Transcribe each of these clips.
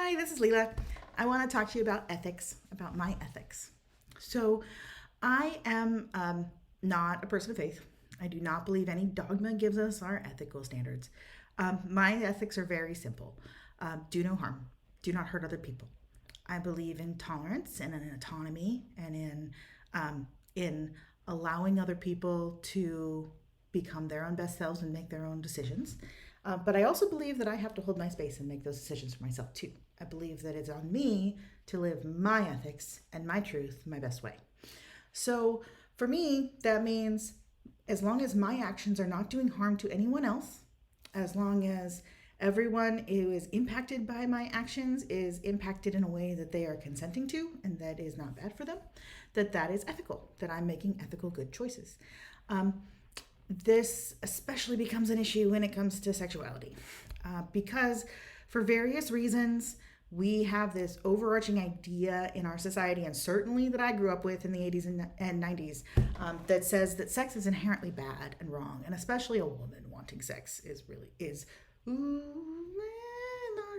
Hi, this is Leela. I want to talk to you about ethics, about my ethics. So, I am not a person of faith. I do not believe any dogma gives us our ethical standards. My ethics are very simple. Do no harm. Do not hurt other people. I believe in tolerance and in autonomy and in allowing other people to become their own best selves and make their own decisions. But I also believe that I have to hold my space and make those decisions for myself too. I believe that it's on me to live my ethics and my truth my best way. So for me, that means as long as my actions are not doing harm to anyone else, as long as everyone who is impacted by my actions is impacted in a way that they are consenting to and that is not bad for them, that is ethical, that I'm making ethical good choices. This especially becomes an issue when it comes to sexuality, because for various reasons, we have this overarching idea in our society, and certainly that I grew up with in the 80s and 90s, that says that sex is inherently bad and wrong, and especially a woman wanting sex is not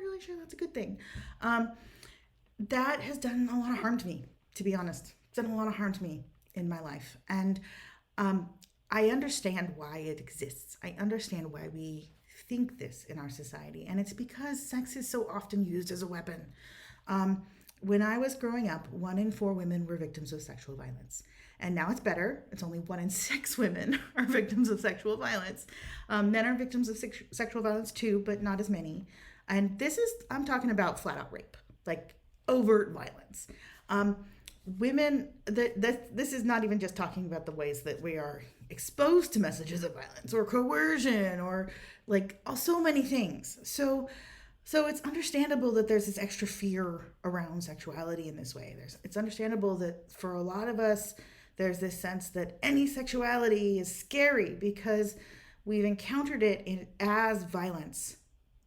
really sure that's a good thing. That has done a lot of harm to me, to be honest. It's done a lot of harm to me in my life, and I understand why it exists. I understand why we think this in our society, and it's because sex is so often used as a weapon. When I was growing up, 1 in 4 women were victims of sexual violence. And now it's better. It's only 1 in 6 women are victims of sexual violence. Men are victims of sexual violence too, but not as many. And I'm talking about flat out rape, like overt violence. This is not even just talking about the ways that we are exposed to messages of violence or coercion or like so many things. So it's understandable that there's this extra fear around sexuality in this way. It's understandable that for a lot of us, there's this sense that any sexuality is scary because we've encountered it as violence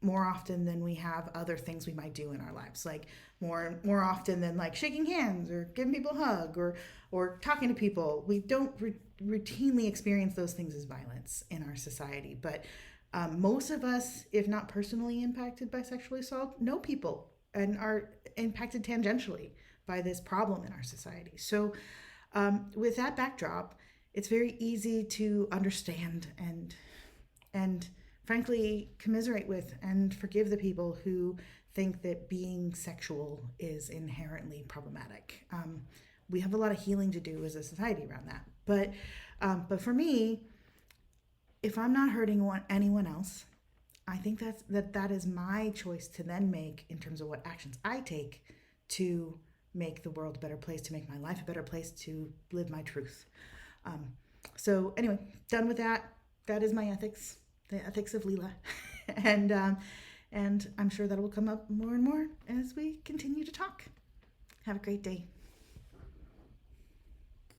more often than we have other things we might do in our lives, like more often than like shaking hands or giving people a hug or talking to people. We don't routinely experience those things as violence in our society, but most of us, if not personally impacted by sexual assault, know people and are impacted tangentially by this problem in our society. So with that backdrop, it's very easy to understand and frankly commiserate with and forgive the people who think that being sexual is inherently problematic. We have a lot of healing to do as a society around that. But for me, if I'm not hurting anyone else, I think that is my choice to then make in terms of what actions I take to make the world a better place, to make my life a better place, to live my truth. So anyway, done with that. That is my ethics, the ethics of Leela, and I'm sure that will come up more and more as we continue to talk. Have a great day.